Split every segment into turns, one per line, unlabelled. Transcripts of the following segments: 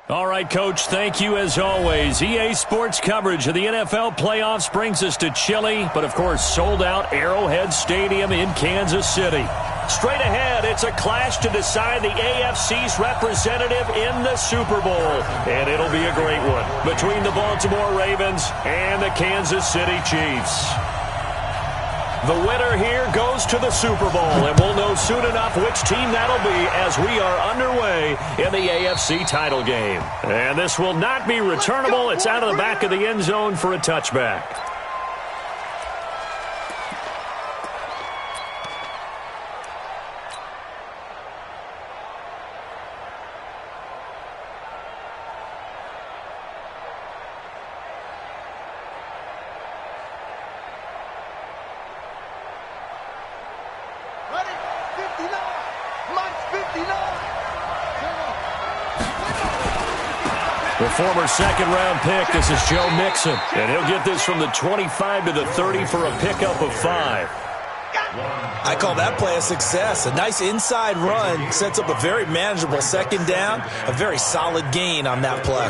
All right, Coach, thank you as always. EA Sports coverage of the NFL playoffs brings us to chilly, but of course sold-out Arrowhead Stadium in Kansas City. Straight ahead, it's a clash to decide the AFC's representative in the Super Bowl. And it'll be a great one between the Baltimore Ravens and the Kansas City Chiefs. The winner here goes to the Super Bowl, and we'll know soon enough which team that'll be as we are underway in the AFC title game. And this will not be returnable. It's out of the back of the end zone for a touchback. The former second-round pick, this is Joe Mixon. And he'll get this from the 25 to the 30 for a pickup of 5.
I call that play a success. A nice inside run sets up a very manageable second down, a very solid gain on that play.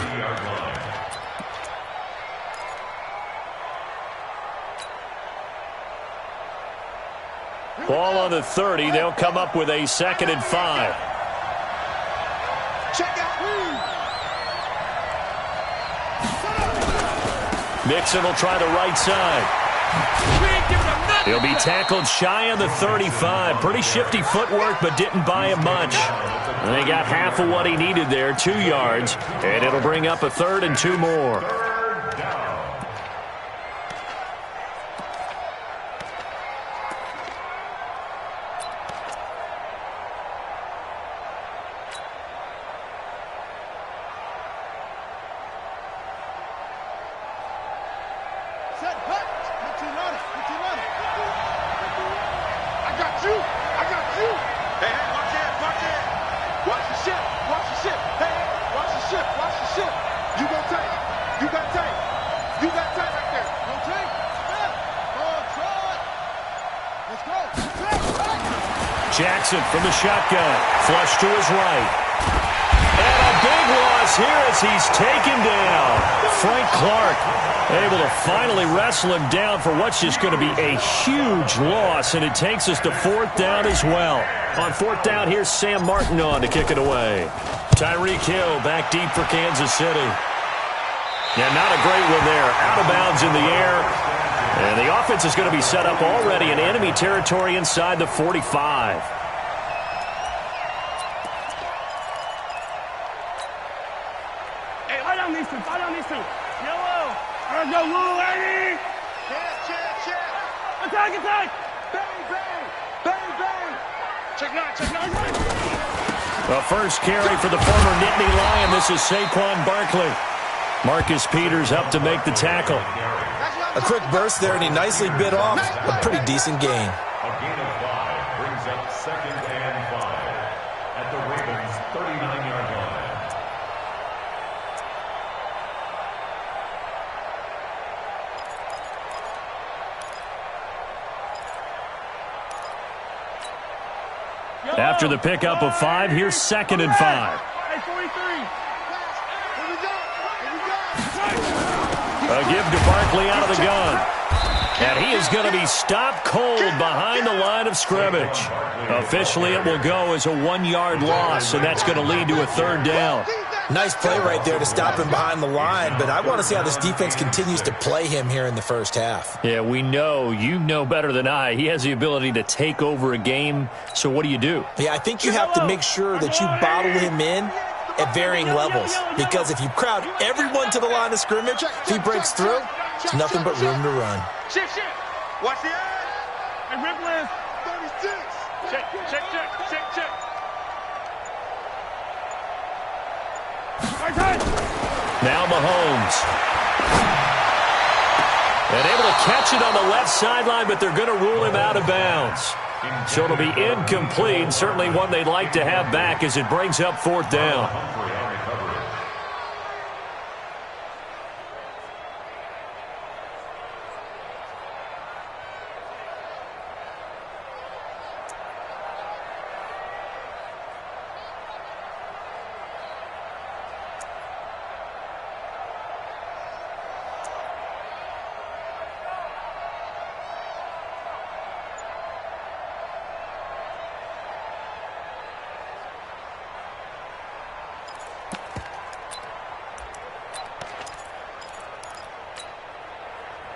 Ball on the 30. They'll come up with a 2nd and 5. Mixon will try the right side. He'll be tackled shy of the 35. Pretty shifty footwork, but didn't buy him much. And they got half of what he needed there, 2 yards. And it'll bring up a 3rd and 2 more. Jackson from the shotgun. Flush to his right. And a big loss here as he's taken down. Frank Clark able to finally wrestle him down for what's just going to be a huge loss, and it takes us to 4th down as well. On 4th down, here's Sam Martin on to kick it away. Tyreek Hill back deep for Kansas City. Yeah, not a great one there. Out of bounds in the air. And the offense is going to be set up already in enemy territory inside the 45.
Hey, lie down these two. Lie down these two. Yellow. Let's go, Lou, lady. Check. Attack. Bang. Check nine.
The first carry for the former Nittany Lion. This is Saquon Barkley. Marcus Peters up to make the tackle.
A quick burst there, and he nicely bit off a pretty decent gain.
A gain of 5 brings up 2nd and 5 at the Ravens' 39-yard line.
After the pickup of 5, here's 2nd and 5.
Hey, 43.
A give to Barkley out of the gun. And he is going to be stopped cold behind the line of scrimmage. Officially, it will go as a 1-yard loss, and that's going to lead to a 3rd down.
Nice play right there to stop him behind the line, but I want to see how this defense continues to play him here in the first half.
Yeah, we know. You know better than I. He has the ability to take over a game, so what do you do?
Yeah, I think you have to make sure that you bottle him in at varying levels, because if you crowd everyone to the line of scrimmage, if he breaks through, it's nothing but room to run.
Shit. Watch the edge. Hey, Ripley. 36. Check.
Now Mahomes. And able to catch it on the left sideline, but they're going to rule him out of bounds. So it'll be incomplete. Certainly one they'd like to have back as it brings up 4th down.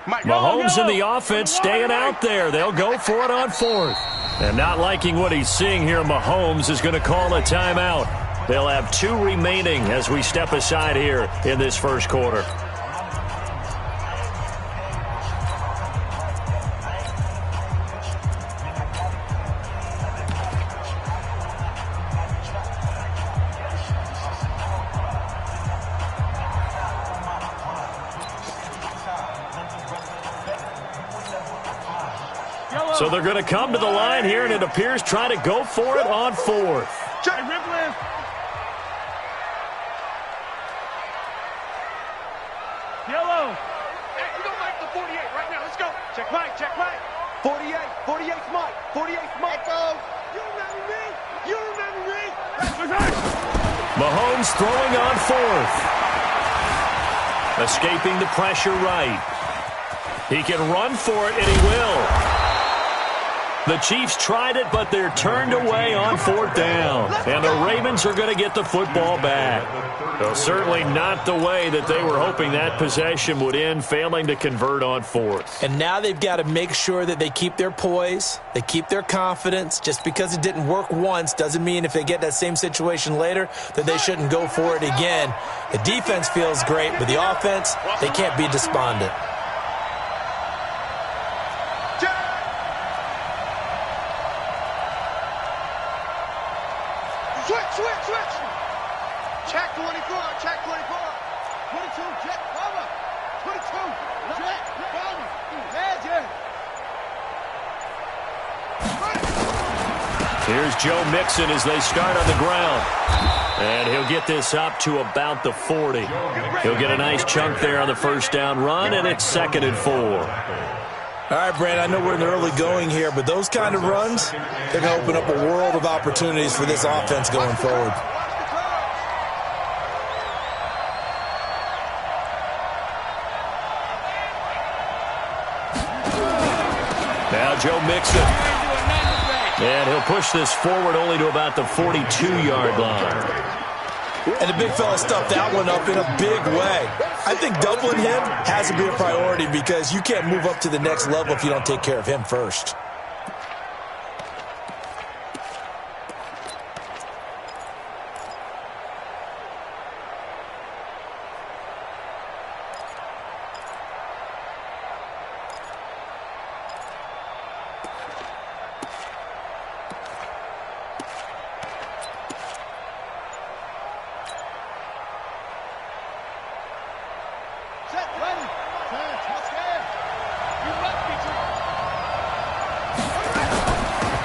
Mahomes and the offense staying out there. They'll go for it on 4th. And not liking what he's seeing here, Mahomes is going to call a timeout. They'll have 2 remaining as we step aside here in this first quarter. So they're going to come to the line here, and it appears trying to go for it on 4th.
Check, rip lift. Yellow. Hey, you don't like the 48 right now. Let's go. Check Mike, check Mike. 48, 48's Mike. 48's Mike. Go. You remember me? You remember me?
Mahomes throwing on 4th. Escaping the pressure right. He can run for it, and he will. The Chiefs tried it, but they're turned away on 4th down. And the Ravens are going to get the football back. Well, certainly not the way that they were hoping that possession would end, failing to convert on 4th.
And now they've got to make sure that they keep their poise, they keep their confidence. Just because it didn't work once doesn't mean if they get that same situation later that they shouldn't go for it again. The defense feels great, but the offense, they can't be despondent.
Switch. Check 24, check 24. 22, check, cover. 22, check, cover. Imagine.
Here's Joe Mixon as they start on the ground. And he'll get this up to about the 40. He'll get a nice chunk there on the first down run, and it's 2nd and 4.
All right, Brandon, I know we're in the early going here, but those kind of runs, they're going to open up a world of opportunities for this offense going forward.
Now Joe Mixon. And he'll push this forward only to about the 42-yard line.
And the big fella stuffed that one up in a big way. I think doubling him has to be a priority because you can't move up to the next level if you don't take care of him first.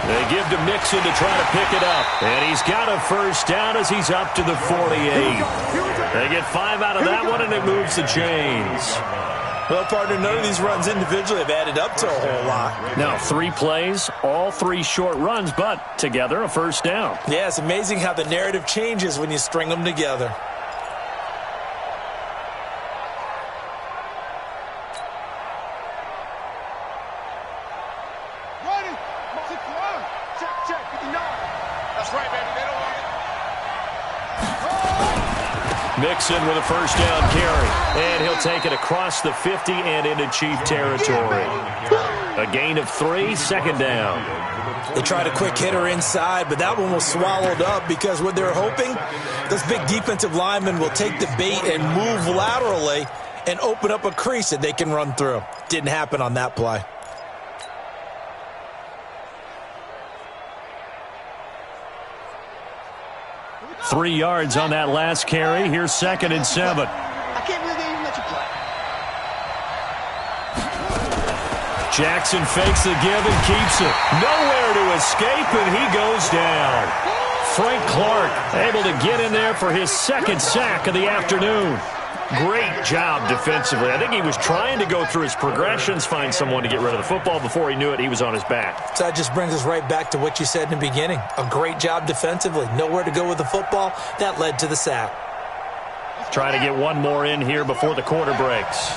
They give to Mixon to try to pick it up. And he's got a first down as he's up to the 48. They get 5 out of that one, and it moves the chains.
Well, partner, none of these runs individually have added up to a whole lot.
Now, 3 plays, all 3 short runs, but together a first down.
Yeah, it's amazing how the narrative changes when you string them together.
Mixon with a first down carry, and he'll take it across the 50 and into Chief territory. A gain of 3, 2nd down.
They tried a quick hitter inside, but that one was swallowed up because what they're hoping, this big defensive lineman will take the bait and move laterally and open up a crease that they can run through. Didn't happen on that play.
Three yards on that last carry. Here's 2nd and 7.
I can't believe they even let you play.
Jackson fakes the give and keeps it. Nowhere to escape, and he goes down. Frank Clark able to get in there for his 2nd sack of the afternoon. Great job defensively. I think he was trying to go through his progressions, find someone to get rid of the football. Before he knew it, he was on his back.
So that just brings us right back to what you said in the beginning. A great job defensively. Nowhere to go with the football. That led to the sack.
Trying to get one more in here before the quarter breaks.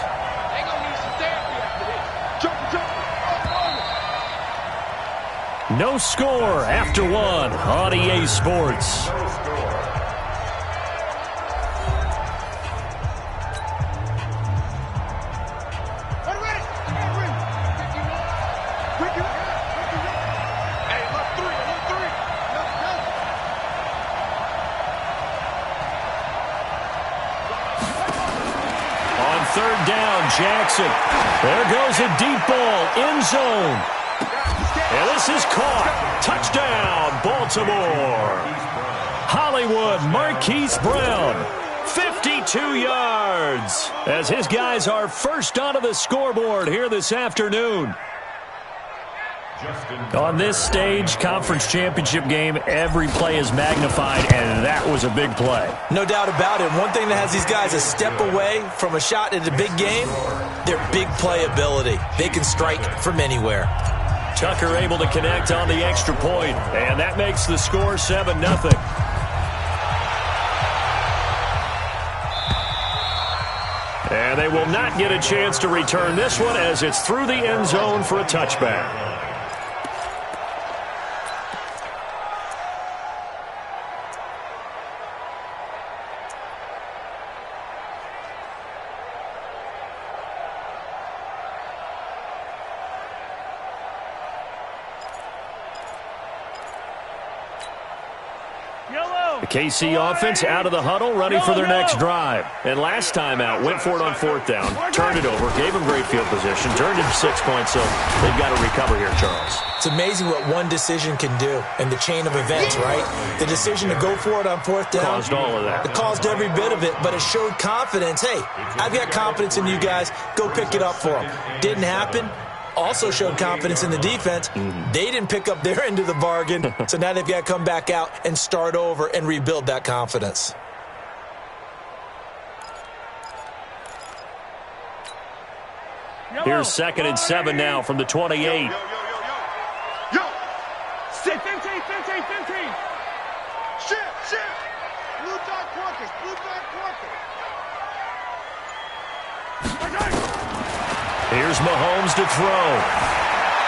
No score after 1 on EA Sports. third down. Jackson. There goes a deep ball. End zone. And this is caught. Touchdown, Baltimore. Hollywood Marquise Brown. 52 yards. As his guys are first onto the scoreboard here this afternoon. On this stage, conference championship game, every play is magnified, and that was a big play.
No doubt about it. One thing that has these guys a step away from a shot at a big game, their big play ability. They can strike from anywhere.
Tucker able to connect on the extra point, and that makes the score 7-0. And they will not get a chance to return this one as it's through the end zone for a touchback. The KC offense out of the huddle, ready for their next drive. And last time out, went for it on fourth down, turned it over, gave them great field position, turned it to 6 points, so they've got to recover here, Charles.
It's amazing what one decision can do in the chain of events, right? The decision to go for it on fourth down.
Caused all of that.
It caused every bit of it, but it showed confidence. Hey, I've got confidence in you guys. Go pick it up for them. Didn't happen. Also showed confidence in the defense. They didn't pick up their end of the bargain, so now they've got to come back out and start over and rebuild that confidence.
Here's 2nd and 7 now from the 28.
Yo. 15. Shift. Blue dot Quarkers.
Here's Mahomes to throw.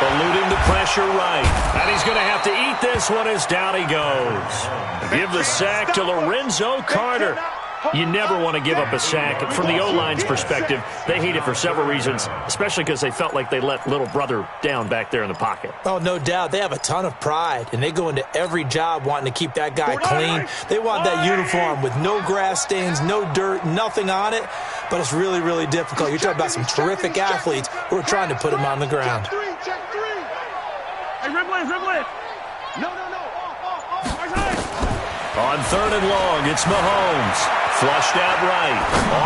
Eluding the pressure right. And he's going to have to eat this one as down he goes. Give the sack to Lorenzo Carter. You never want to give up a sack. From the O-line's perspective, they hate it for several reasons, especially because they felt like they let little brother down back there in the pocket.
Oh, no doubt. They have a ton of pride, and they go into every job wanting to keep that guy clean. They want that uniform with no grass stains, no dirt, nothing on it. But it's really, really difficult. You're talking about some terrific athletes who are trying to put him on the ground.
Check three. Hey, dribble it. No.
On 3rd and long, it's Mahomes. Flushed out right.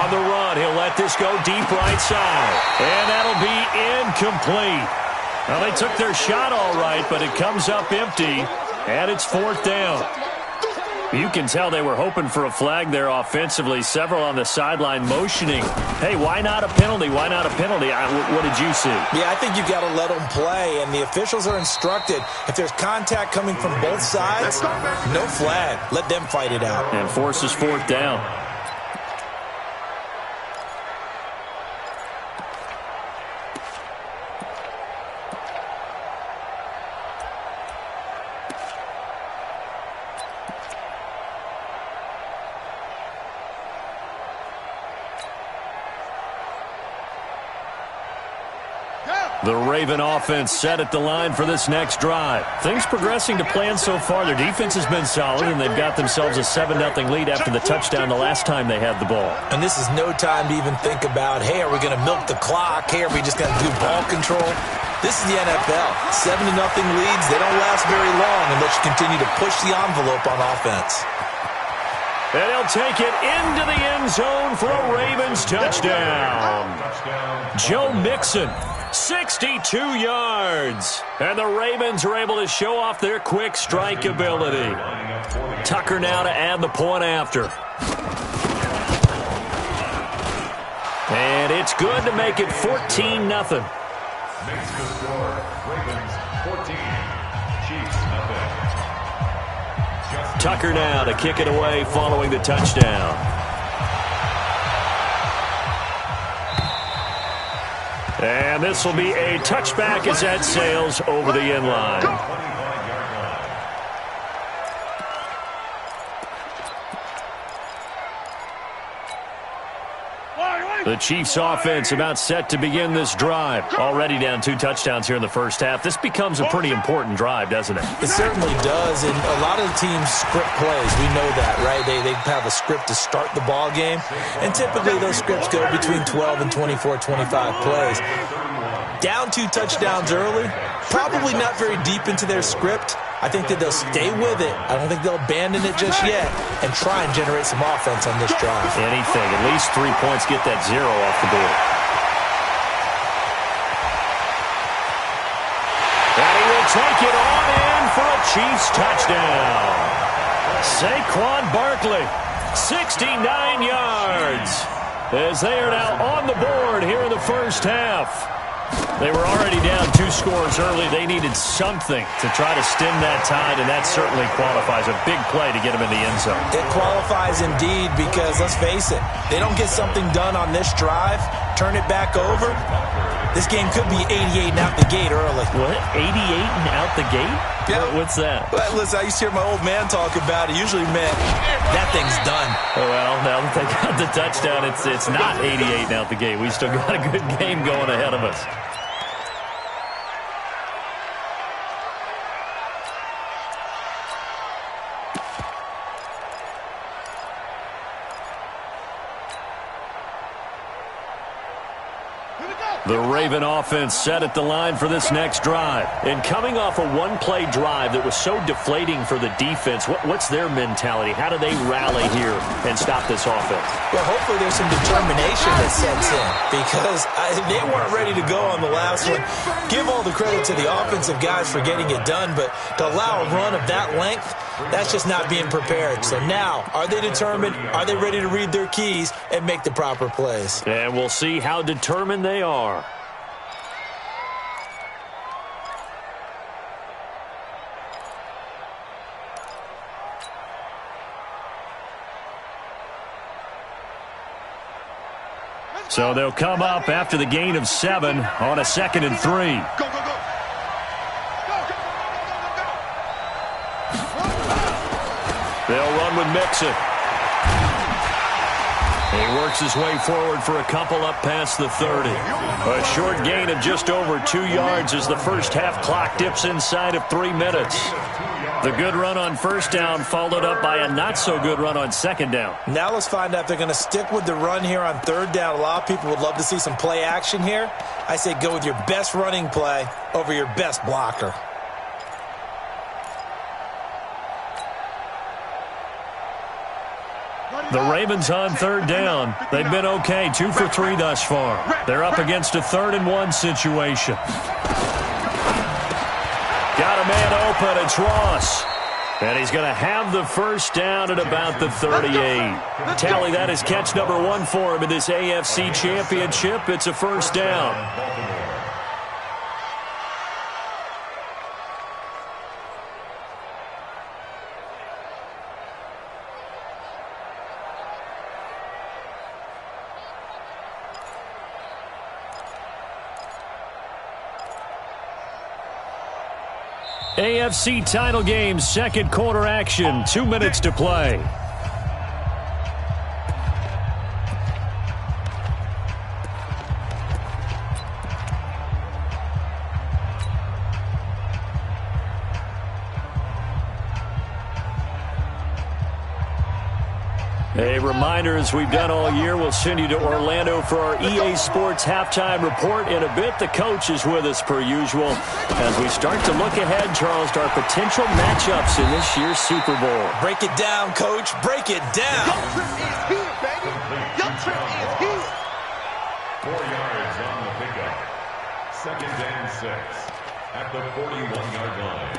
On the run, he'll let this go deep right side. And that'll be incomplete. Well, they took their shot all right, but it comes up empty. And it's 4th down. You can tell they were hoping for a flag there offensively. Several on the sideline motioning. Hey, why not a penalty? Why not a penalty? What did you see?
Yeah, I think you've got to let them play, and the officials are instructed. If there's contact coming from both sides, no flag. Let them fight it out.
And forces 4th down. The Raven offense set at the line for this next drive. Things progressing to plan so far. Their defense has been solid, and they've got themselves a 7-0 lead after the touchdown the last time they had the ball.
And this is no time to even think about, hey, are we going to milk the clock? Hey, are we just going to do ball control? This is the NFL. 7-0 leads, they don't last very long unless you continue to push the envelope on offense.
And he'll take it into the end zone for a Ravens touchdown. Joe Mixon. 62 yards. And the Ravens are able to show off their quick strike ability. Tucker now to add the point after. And it's good to make it 14-0.
Makes the score. Ravens 14. Chiefs nothing.
Tucker now to kick it away following the touchdown. And this will be a touchback as that sails over the end line. The Chiefs offense about set to begin this drive. Already down 2 touchdowns here in the first half. This becomes a pretty important drive, doesn't it?
It certainly does, and a lot of the teams script plays. We know that, right? They have a script to start the ball game, and typically those scripts go between 12 and 24, 25 plays. Down 2 touchdowns early, probably not very deep into their script. I think that they'll stay with it. I don't think they'll abandon it just yet and try and generate some offense on this drive.
Anything. At least 3 points, get that 0 off the board. And he will take it on in for a Chiefs touchdown. Saquon Barkley, 69 yards, as they are now on the board here in the first half. They were already down 2 scores early. They needed something to try to stem that tide, and that certainly qualifies. A big play to get them in the end zone.
It qualifies indeed because, let's face it, they don't get something done on this drive, turn it back over, this game could be 88 and out the gate early.
What? 88 and out the gate?
Yeah.
What's that?
Well, listen, I used to hear my old man talk about it. Usually meant that thing's done.
Oh, well, now that they got the touchdown, it's not 88 and out the gate. We still got a good game going ahead of us. The Raven offense set at the line for this next drive. And coming off a one-play drive that was so deflating for the defense, what's their mentality? How do they rally here and stop this offense?
Well, hopefully there's some determination that sets in because they weren't ready to go on the last one. Give all the credit to the offensive guys for getting it done, but to allow a run of that length, that's just not being prepared. So now, are they determined? Are they ready to read their keys and make the proper plays?
And we'll see how determined they are. So they'll come up after the gain of 7 on a 2nd and 3.
Go, go, go.
They'll run with Mixon. He works his way forward for a couple up past the 30. A short gain of just over 2 yards as the first half clock dips inside of 3 minutes. The good run on first down followed up by a not-so-good run on second down.
Now let's find out if they're going to stick with the run here on third down. A lot of people would love to see some play action here. I say go with your best running play over your best blocker.
The Ravens on third down. They've been okay, 2 for 3 thus far. They're up against a 3rd and 1 situation. Got a man open, it's Ross. And he's going to have the first down at about the 38. Tally, that is catch number 1 for him in this AFC Championship. It's a first down. AFC title game, second quarter action, 2 minutes to play. A reminder, as we've done all year, we'll send you to Orlando for our EA Sports halftime report. In a bit, the coach is with us per usual as we start to look ahead, Charles, to our potential matchups in this year's Super Bowl.
Break it down, Coach. Break it down.
Your trip is here, baby. Your trip is here.
4 yards on the pickup. 2nd and 6 at the 41-yard line.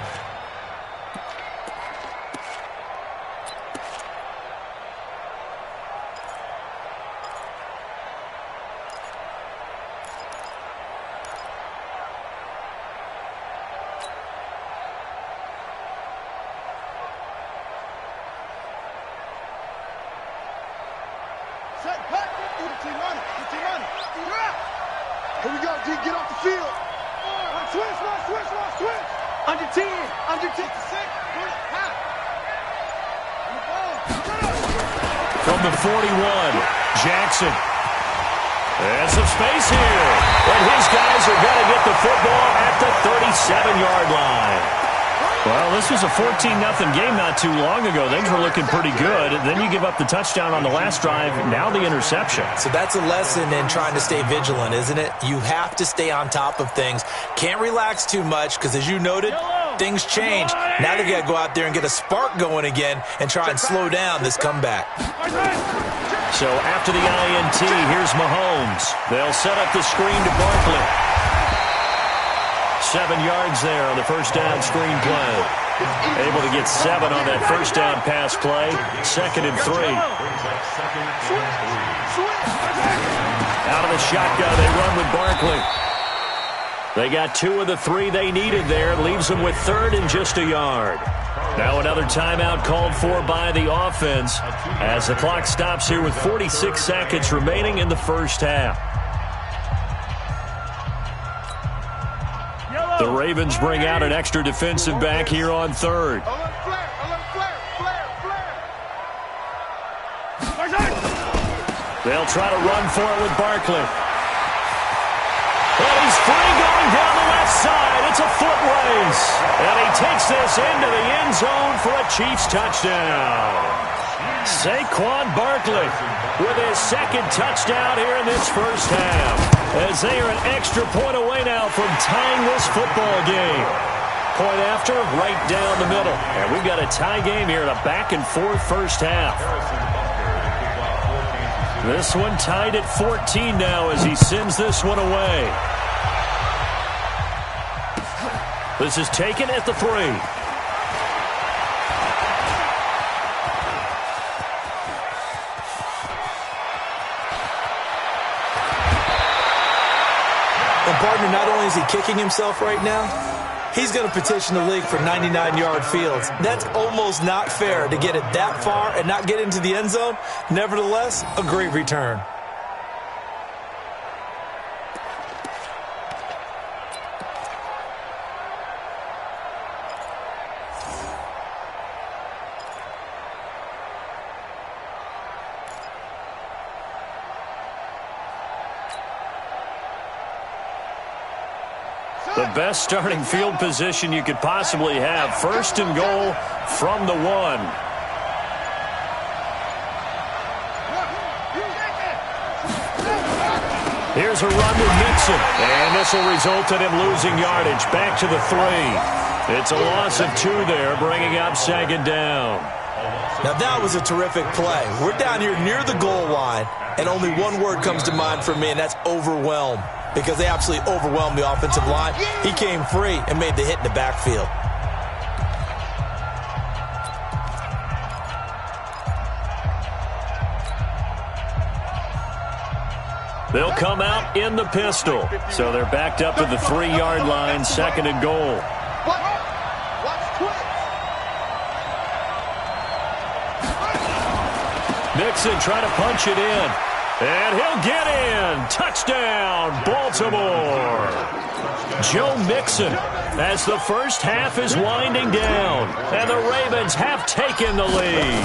Set, cut. Here we go, D. Get off the field. Switch. Under 10. Under 10.
From the 41, Jackson. And some space here. And his guys are going to get the football at the 37-yard line. Well, this was a 14-0 game not too long ago. Things were looking pretty good. Then you give up the touchdown on the last drive. Now the interception.
So that's a lesson in trying to stay vigilant, isn't it? You have to stay on top of things. Can't relax too much because, as you noted, things change. Now they got to go out there and get a spark going again and try and slow down this comeback.
So after the INT, here's Mahomes. They'll set up the screen to Barkley. 7 yards there on the first down screen play. Able to get 7 on that first down pass play. 2nd and 3. Out of the shotgun, they run with Barkley. They got 2 of the 3 they needed there. Leaves them with 3rd and just a yard. Now another timeout called for by the offense as the clock stops here with 46 seconds remaining in the first half. The Ravens bring out an extra defensive back here on 3rd. They'll try to run for it with Barkley. Well, he's free going down the left side. It's a foot race. And he takes this into the end zone for a Chiefs touchdown. Saquon Barkley with his 2nd touchdown here in this first half. As they are an extra point away now from tying this football game. Point after, right down the middle. And we've got a tie game here in a back-and-forth first half. This one tied at 14 now as he sends this one away. This is taken at the 3.
And partner, not only is he kicking himself right now, he's going to petition the league for 99-yard fields. That's almost not fair to get it that far and not get into the end zone. Nevertheless, a great return.
The best starting field position you could possibly have. 1st and goal from the 1. Here's a run with Mixon. And this will result in him losing yardage. Back to the 3. It's a loss of 2 there, bringing up 2nd down.
Now that was a terrific play. We're down here near the goal line, and only one word comes to mind for me, and that's overwhelm. Because they absolutely overwhelmed the offensive line. He came free and made the hit in the backfield.
They'll come out in the pistol. So they're backed up to the 3-yard line, 2nd and goal. Mixon trying to punch it in. And he'll get in. Touchdown, Baltimore. Joe Mixon as the first half is winding down. And the Ravens have taken the lead.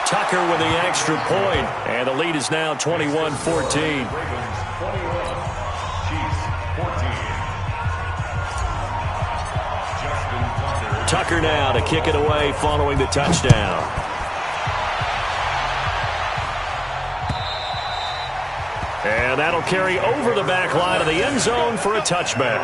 Tucker with the extra point. And the lead is now 21-14. Tucker now to kick it away following the touchdown. And that'll carry over the back line of the end zone for a touchback.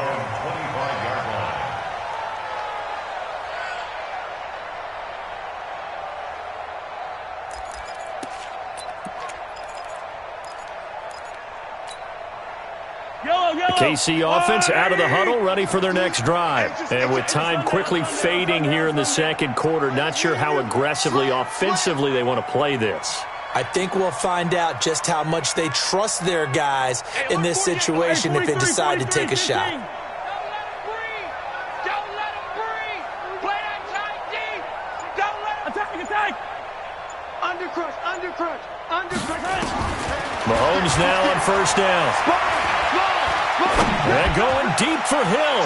The KC offense out of the huddle, ready for their next drive. And with time quickly fading here in the 2nd quarter, not sure how aggressively, offensively they want to play this.
I think we'll find out just how much they trust their guys in this situation if they decide to take a shot.
Mahomes now on first down. And going deep for Hill.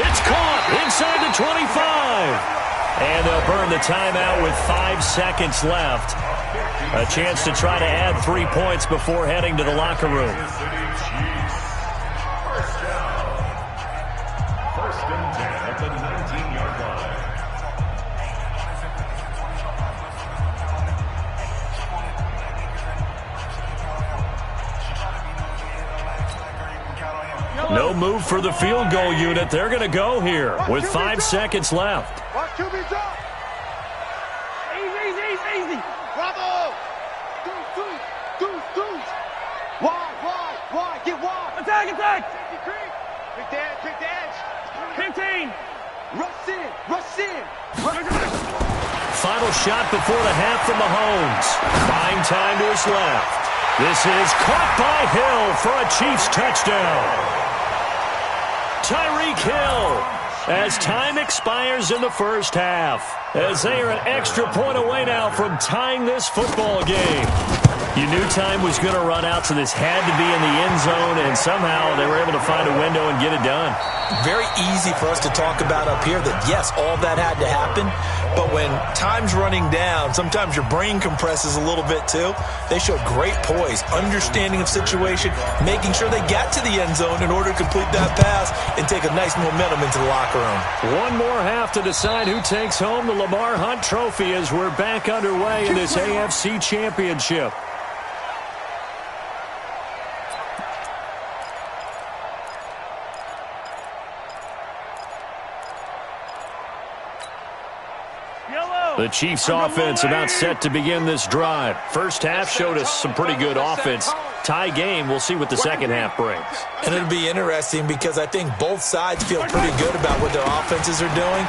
It's caught inside the 25. And they'll burn the timeout with 5 seconds left. A chance to try to add 3 points before heading to the locker room.
First down. First and 10 at the 19-yard line.
No move for the field goal unit. They're going to go here with 5 seconds left.
Watch QB's up. Easy. Bravo. Deuce. Wide. Get wide. Attack. Pick the edge. 15. Rush in.
Final shot before the half from Mahomes. Buying time to his left. This is caught by Hill for a Chiefs touchdown. Tyreek Hill as time expires in the first half, as they are an extra point away now from tying this football game. You knew time was going to run out, so this had to be in the end zone, and somehow they were able to find a window and get it done.
Very easy for us to talk about up here that, yes, all that had to happen, but when time's running down, sometimes your brain compresses a little bit too. They showed great poise, understanding of situation, making sure they got to the end zone in order to complete that pass and take a nice momentum into the locker room.
One more half to decide who takes home the Lamar Hunt Trophy as we're back underway in this AFC Championship. The Chiefs offense about set to begin this drive. First half showed us some pretty good offense. Tie game, we'll see what the second half brings.
And it'll be interesting because I think both sides feel pretty good about what their offenses are doing.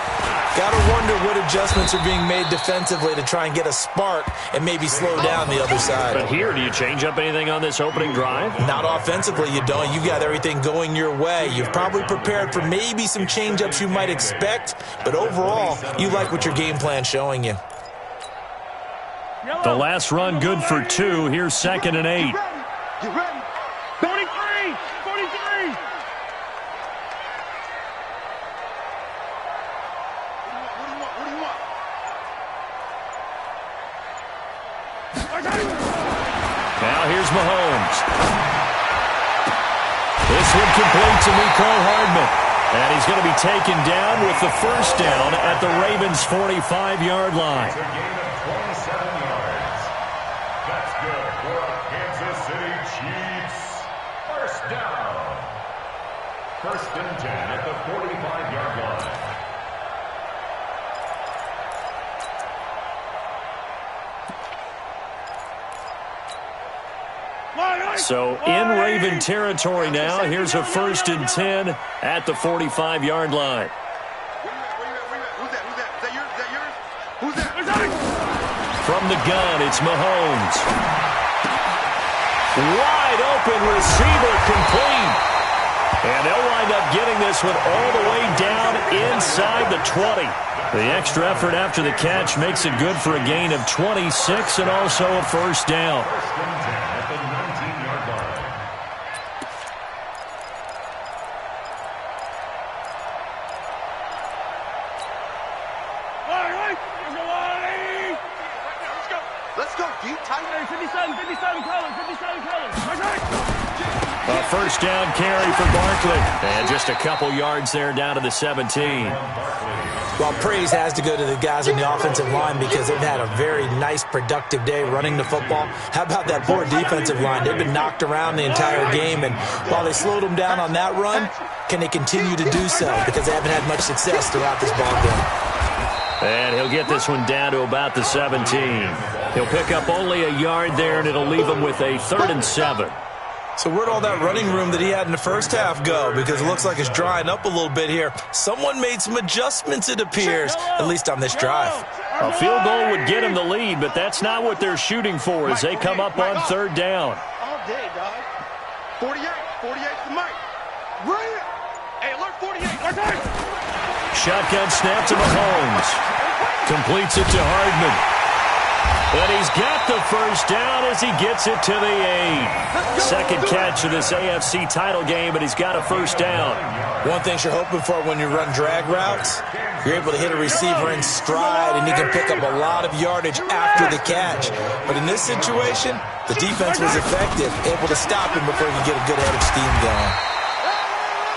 Got to wonder what adjustments are being made defensively to try and get a spark and maybe slow down the other side.
But here, do you change up anything on this opening drive?
Not offensively, you don't. You got everything going your way. You've probably prepared for maybe some change-ups you might expect, but overall, you like what your game plan's showing you.
The last run good for 2. Here's 2nd and 8.
Get ready. 43. What do you want?
Now here's Mahomes. This one complete to Mecole Hardman. And he's going to be taken down with the first down at the Ravens' 45-yard line.
It's a gain of 27 yards. That's good for a Kansas City Chiefs. First down. First and 10 at the 45-yard line.
So in Raven territory now. Here's a 1st and 10 at the 45-yard line.
Who's that? Who's that?
From the gun, it's Mahomes. Wide open receiver complete. And they'll wind up getting this one all the way down inside the 20. The extra effort after the catch makes it good for a gain of 26 and also a first down.
First and 10 at the 19-yard line.
Let's go. Deep, tight. 57 colors.
A first down carry for Barkley. And just a couple yards there down to the 17.
Well, praise has to go to the guys on the offensive line because they've had a very nice, productive day running the football. How about that poor defensive line? They've been knocked around the entire game, and while they slowed them down on that run, can they continue to do so? Because they haven't had much success throughout this ball game.
And he'll get this one down to about the 17. He'll pick up only a yard there, and it'll leave him with a 3rd and 7.
So where'd all that running room that he had in the first half go? Because it looks like it's drying up a little bit here. Someone made some adjustments, it appears, at least on this drive.
A field goal would get him the lead, but that's not what they're shooting for as they come up on 3rd down.
All day, dog. 48 to Mike. Bring it. Hey, alert 48.
Shotgun snap to Mahomes. Completes it to Hardman. And he's got the first down as he gets it to the 8. Second catch of this AFC title game, but he's got a first down.
One thing you're hoping for when you run drag routes, you're able to hit a receiver in stride, and he can pick up a lot of yardage after the catch. But in this situation, the defense was effective, able to stop him before he could get a good head of steam going.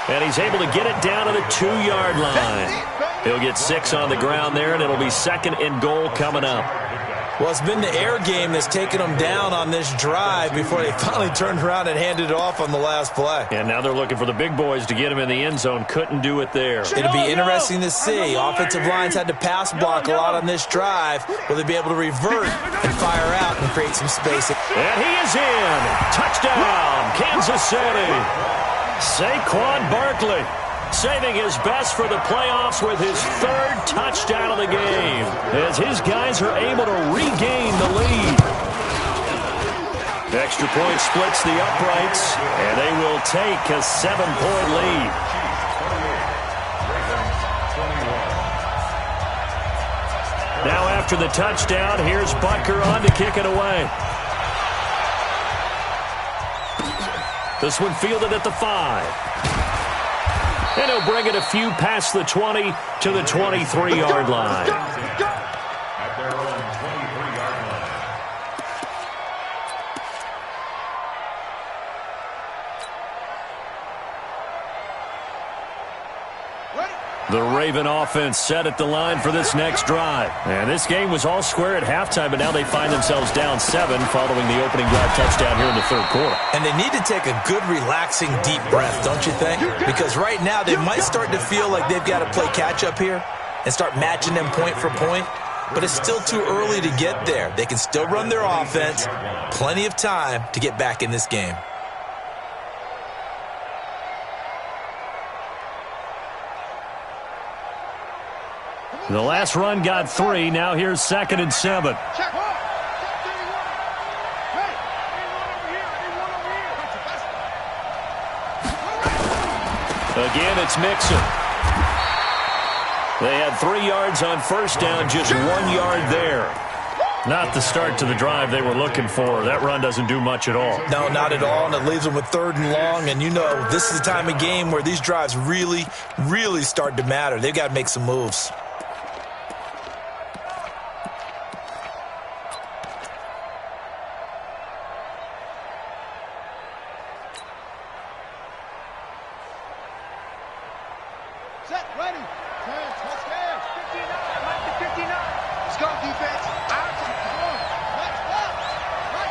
And he's able to get it down to the 2-yard line. He'll get 6 on the ground there, and it'll be 2nd and goal coming up.
Well, it's been the air game that's taken them down on this drive before they finally turned around and handed it off on the last play.
And now they're looking for the big boys to get him in the end zone. Couldn't do it there.
It'll be interesting to see. Offensive lines had to pass block a lot on this drive. Will they be able to revert and fire out and create some space?
And he is in. Touchdown, Kansas City. Saquon Barkley saving his best for the playoffs with his 3rd touchdown of the game as his guys are able to regain the lead. Extra point splits the uprights, and they will take a 7-point lead. Now after the touchdown, here's Butker on to kick it away. This one fielded at the 5. And he'll bring it a few past the 20 to the 23-yard line.
At their own 23-yard line.
The Raven offense set at the line for this next drive. And this game was all square at halftime, but now they find themselves down 7 following the opening drive touchdown here in the 3rd quarter.
And they need to take a good, relaxing, deep breath, don't you think? Because right now they might start to feel like they've got to play catch-up here and start matching them point for point. But it's still too early to get there. They can still run their offense. Plenty of time to get back in this game.
The last run got 3. Now here's 2nd and 7. Again, it's Mixon. They had 3 yards on first down, just 1 yard there. Not the start to the drive they were looking for. That run doesn't do much at all.
No, not at all, and it leaves them with 3rd and long. And you know, this is the time of game where these drives really, really start to matter. They've got to make some moves.
Set, ready. 10, touchdown. 59, Mike to 59. Let's go, defense. Out. Let's go. Right.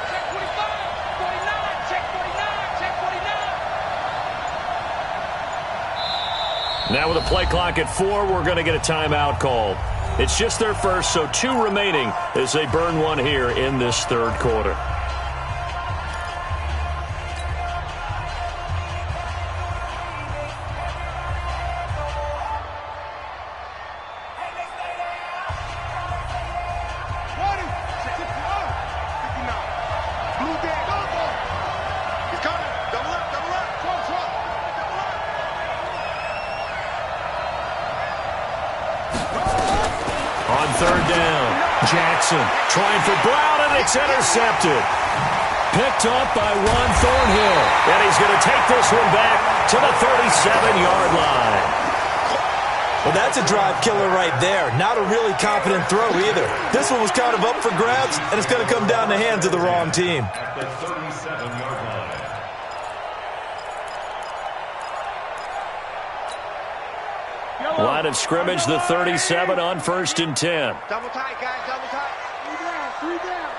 Check 45. 49. Check 49. Check 49.
Now with a play clock at 4, we're going to get a timeout called. It's just their first, so 2 remaining as they burn 1 here in this 3rd quarter. Jackson trying for Brown, and it's intercepted. Picked up by Ron Thornhill. And he's going to take this one back to the 37-yard line.
Well, that's a drive killer right there. Not a really confident throw either. This one was kind of up for grabs, and it's going to come down the hands of the wrong team.
At the 37-yard line.
Line of scrimmage, the 37 on 1st and 10.
Double tight, guys. Double tight. 3 down.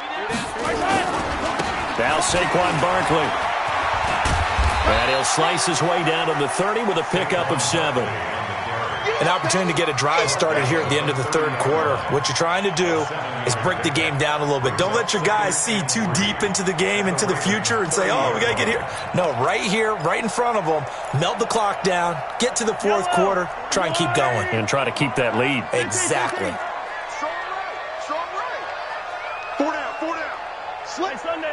Now Saquon Barkley. And he'll slice his way down to the 30 with a pickup of 7.
An opportunity to get a drive started here at the end of the 3rd quarter. What you're trying to do is break the game down a little bit. Don't let your guys see too deep into the game, into the future, and say, oh, we got to get here. No, right here, right in front of them, melt the clock down, get to the 4th quarter, try and keep going.
And try to keep that lead.
Exactly.
Strong right. Strong right. 4 down. 4 down. Slip. Sunday.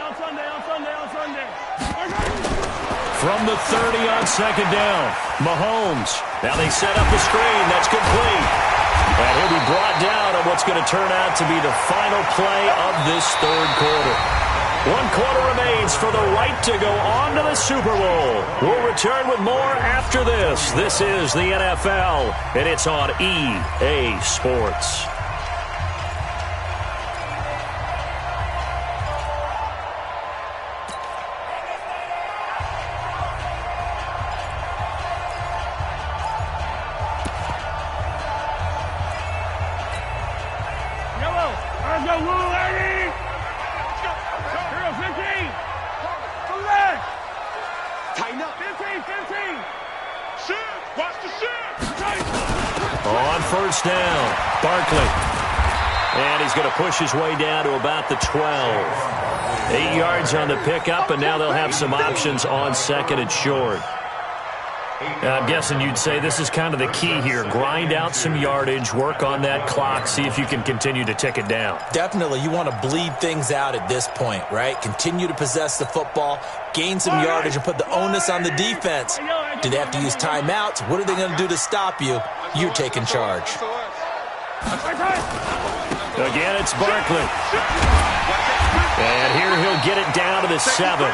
From the 30 on 2nd down, Mahomes. Now they set up the screen. That's complete. And he'll be brought down on what's going to turn out to be the final play of this third quarter. 1 quarter remains for the right to go on to the Super Bowl. We'll return with more after this. This is the NFL, and it's on EA Sports.
On
first down, Barkley. And he's going to push his way down to about the 12. 8 yards on the pickup, and now they'll have some options on second and short. I'm guessing you'd say this is kind of the key here. Grind out some yardage, work on that clock, see if you can continue to tick it down.
Definitely. You want to bleed things out at this point, right? Continue to possess the football, gain some yardage, and put the onus on the defense. Do they have to use timeouts? What are they going to do to stop you? You're taking charge.
Again, it's Barkley. And here he'll get it down to the 7.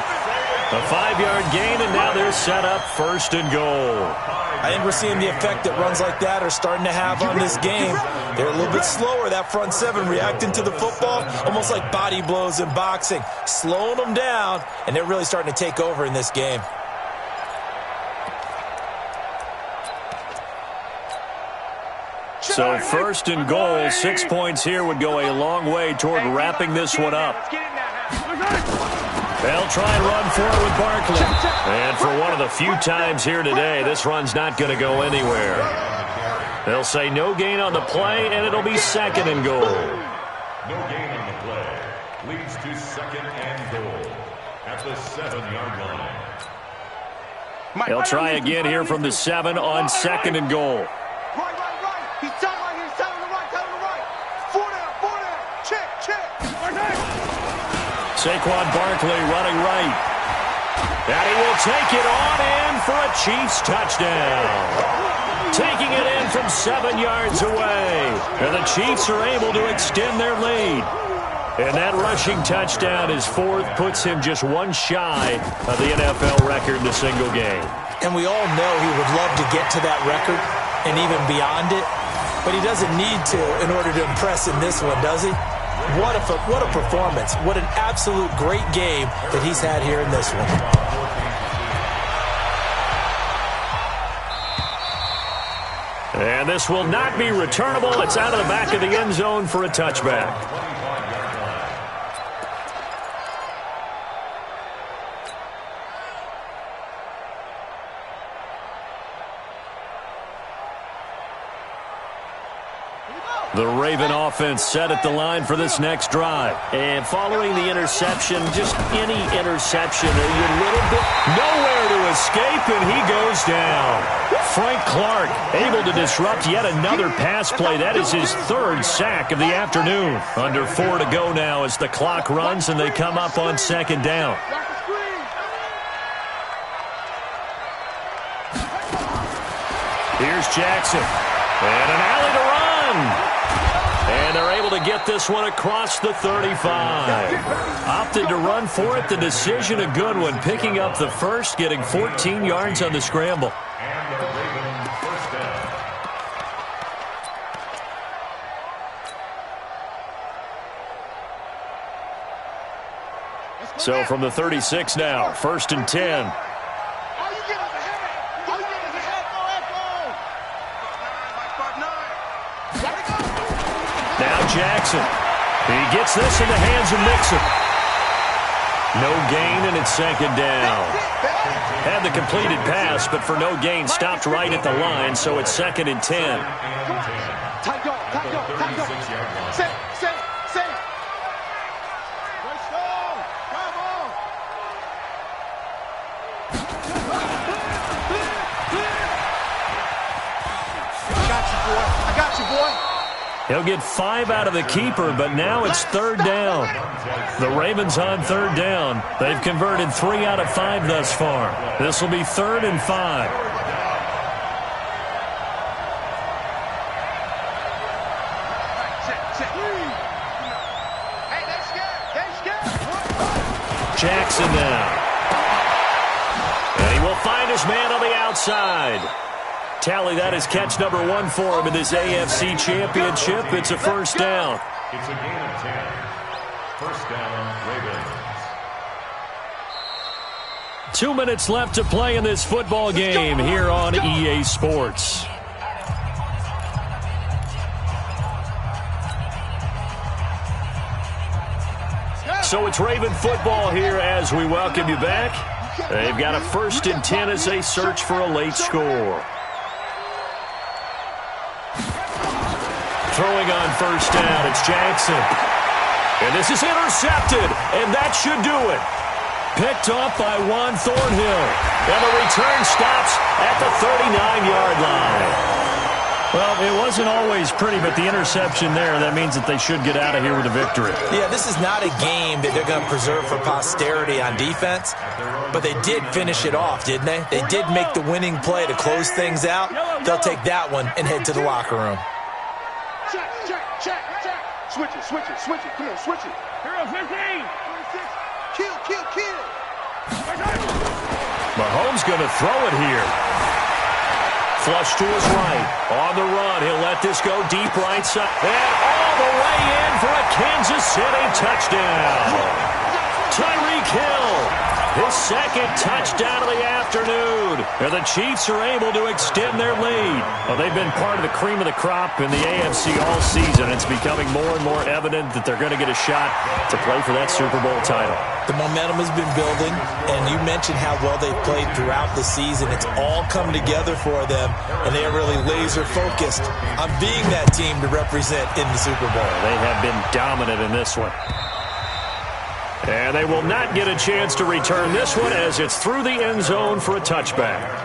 A 5-yard gain, and now they're set up first and goal.
I think we're seeing the effect that runs like that are starting to have on this game. They're a little bit slower, that front 7, reacting to the football, almost like body blows in boxing, slowing them down, and they're really starting to take over in this game.
So first and goal, 6 points here would go a long way toward wrapping this one up. They'll try and run forward with Barkley. And for one of the few times here today, this run's not going to go anywhere. They'll say no gain on the play, and it'll be second and goal.
No gain on the play. Leads to second and goal at the 7-yard line.
They'll try again here from the 7 on second and goal.
Right. He's down right here. He's down on the right. 4 down. Check.
Saquon Barkley running right. And he will take it on in for a Chiefs touchdown. Taking it in from 7 yards away. And the Chiefs are able to extend their lead. And that rushing touchdown, his 4th, puts him just one shy of the NFL record in a single game.
And we all know he would love to get to that record and even beyond it. But he doesn't need to in order to impress in this one, does he? What a performance. What an absolute great game that he's had here in this one.
And this will not be returnable. It's out of the back of the end zone for a touchback. The Raven offense set at the line for this next drive. And following the interception, just any interception, a little bit nowhere to escape, and he goes down. Frank Clark able to disrupt yet another pass play. That is his 3rd sack of the afternoon. Under 4 to go now as the clock runs and they come up on second down. Here's Jackson. And an alley to run. And they're able to get this one across the 35. Opted to run for it. The decision a good one. Picking up the first, getting 14 yards on the scramble.
And the Ravens first down.
So from the 36 now, 1st and 10. Now Jackson. He gets this in the hands of Mixon. No gain, and it's second down. Had the completed pass, but for no gain, stopped right at the line, so it's 2nd and 10.
Tight go. Sit. Let's go. Come on. I got you, boy.
He'll get 5 out of the keeper, but now it's 3rd down. The Ravens on 3rd down. They've converted 3 out of 5 thus far. This will be 3rd and 5.
Hey, they scared.
Jackson now. And he will find his man on the outside. Tally, that is catch number 1 for him in this AFC Championship. It's a first down.
It's a gain of 10. First down, Ravens.
2 minutes left to play in this football game here on EA Sports. So it's Raven football here as we welcome you back. They've got a 1st and 10 as they search for a late score. Throwing on first down, it's Jackson. And this is intercepted, and that should do it. Picked off by Juan Thornhill. And the return stops at the 39-yard line. Well, it wasn't always pretty, but the interception there, that means that they should get out of here with a victory.
Yeah, this is not a game that they're going to preserve for posterity on defense, but they did finish it off, didn't they? They did make the winning play to close things out. They'll take that one and head to the locker room.
Check. Switch it. Come on, switch it. Hero 15. 26. Kill.
Mahomes going to throw it here. Flush to his right. On the run, he'll let this go deep right side. And all the way in for a Kansas City touchdown. Tyreek Hill, his 2nd touchdown of the afternoon. And the Chiefs are able to extend their lead. Well, they've been part of the cream of the crop in the AFC all season. It's becoming more and more evident that they're going to get a shot to play for that Super Bowl title.
The momentum has been building, and you mentioned how well they've played throughout the season. It's all come together for them, and they are really laser-focused on being that team to represent in the Super Bowl.
They have been dominant in this one. And they will not get a chance to return this one as it's through the end zone for a touchback.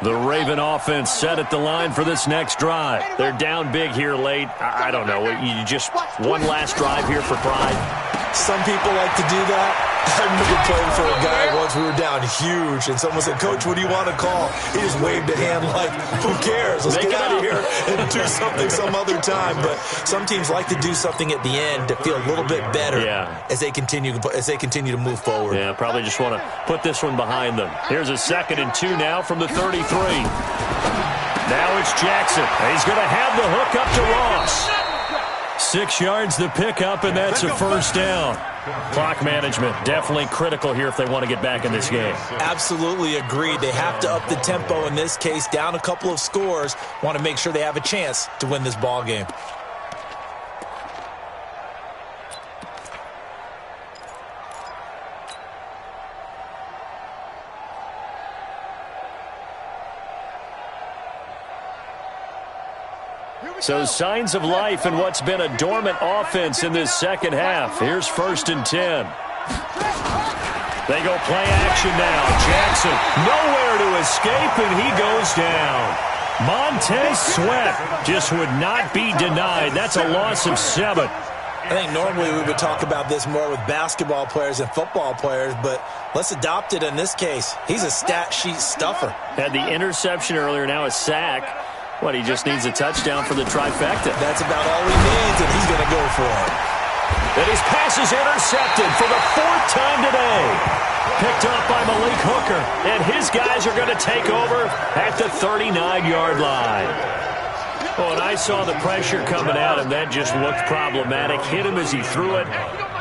The Raven offense set at the line for this next drive. They're down big here late. I don't know. You just one last drive here for pride.
Some people like to do that. I remember playing for a guy once. We were down huge, and someone said, "Coach, what do you want to call?" He just waved a hand like, "Who cares? Let's get out of here and do something some other time." But some teams like to do something at the end to feel a little bit better as they continue to move forward.
Yeah, probably just want to put this one behind them. Here's a 2nd and 2 now from the 33. Now it's Jackson. He's going to have the hook up to Ross. 6 yards the pickup, and that's a first down. Clock management definitely critical here if they want to get back in this game.
Absolutely agreed. They have to up the tempo in this case, down a couple of scores. Want to make sure they have a chance to win this ball game.
So signs of life in what's been a dormant offense in this second half. Here's 1st and 10. They go play action now. Jackson nowhere to escape, and he goes down. Montez Sweat just would not be denied. That's a loss of 7.
I think normally we would talk about this more with basketball players and football players, but let's adopt it in this case. He's a stat sheet stuffer.
Had the interception earlier, now a sack. What, he just needs a touchdown for the trifecta.
That's about all he needs, and he's going to go for it.
And his pass is intercepted for the 4th time today. Picked up by Malik Hooker, and his guys are going to take over at the 39-yard line. Oh, and I saw the pressure coming at him. That just looked problematic. Hit him as he threw it,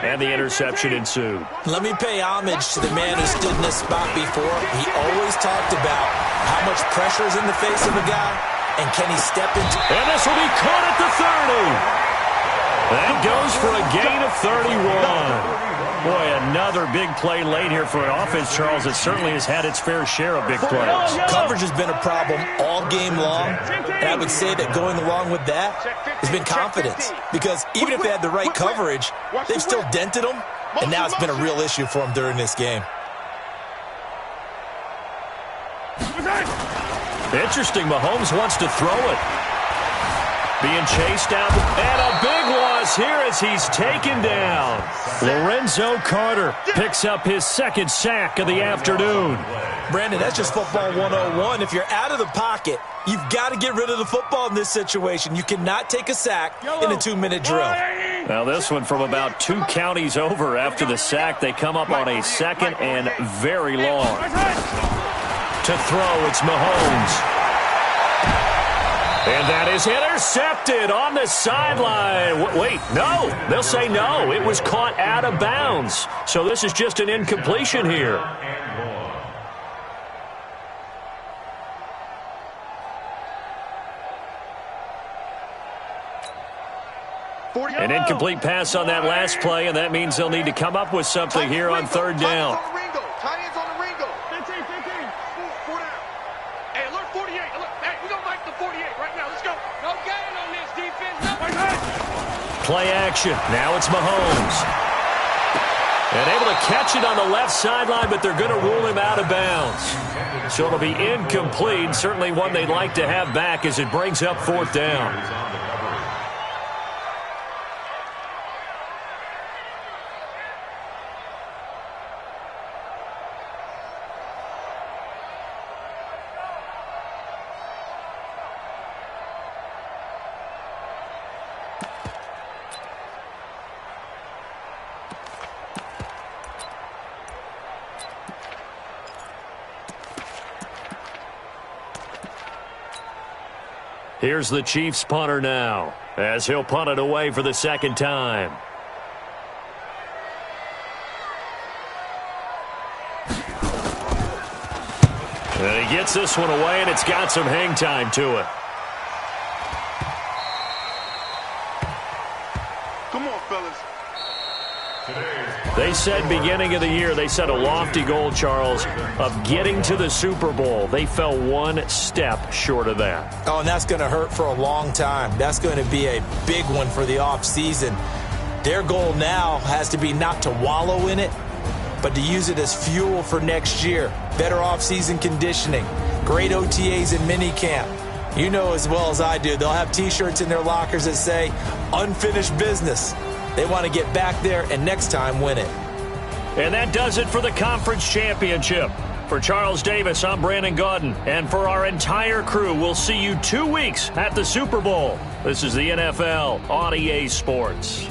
and the interception ensued.
Let me pay homage to the man who stood in this spot before. He always talked about how much pressure is in the face of a guy, and can he step into...
And this will be caught at the 30. That goes for a gain of 31. Boy, another big play late here for an offense, Charles, that certainly has had its fair share of big plays.
Coverage has been a problem all game long, and I would say that going along with that has been confidence. Because even if they had the right coverage, they've still dented them, And now it's been a real issue for him during this game.
Interesting, Mahomes wants to throw it. Being chased out, and a big loss here as he's taken down. Lorenzo Carter picks up his second sack of the afternoon.
Brandon, that's just football 101. If you're out of the pocket, you've got to get rid of the football in this situation. You cannot take a sack in a 2-minute drill.
Now this one from about 2 counties over after the sack. They come up on a second and very long. To throw, it's Mahomes. And that is intercepted on the sideline. Wait, no. They'll say no. It was caught out of bounds. So this is just an incompletion here. An incomplete pass on that last play, and that means they'll need to come up with something here on third down.
Tight ends on the Ringo. 15. 4 down. Hey, alert 48. Alert. Hey, we're going to make the 48 right now. Let's go. No gain on this defense.
Play action. Now it's Mahomes. And able to catch it on the left sideline, but they're going to rule him out of bounds. So it'll be incomplete. Certainly one they'd like to have back as it brings up fourth down. Here's the Chiefs punter now, as he'll punt it away for the second time. And he gets this one away, and it's got some hang time to it.
Come on, fellas.
They said beginning of the year, they set a lofty goal, Charles, of getting to the Super Bowl. They fell one step short of that.
Oh, and that's going to hurt for a long time. That's going to be a big one for the offseason. Their goal now has to be not to wallow in it, but to use it as fuel for next year. Better offseason conditioning, great OTAs and minicamp. You know as well as I do, they'll have T-shirts in their lockers that say, unfinished business. They want to get back there and next time win it.
And that does it for the conference championship. For Charles Davis, I'm Brandon Gaudin. And for our entire crew, we'll see you 2 weeks at the Super Bowl. This is the NFL on EA Sports.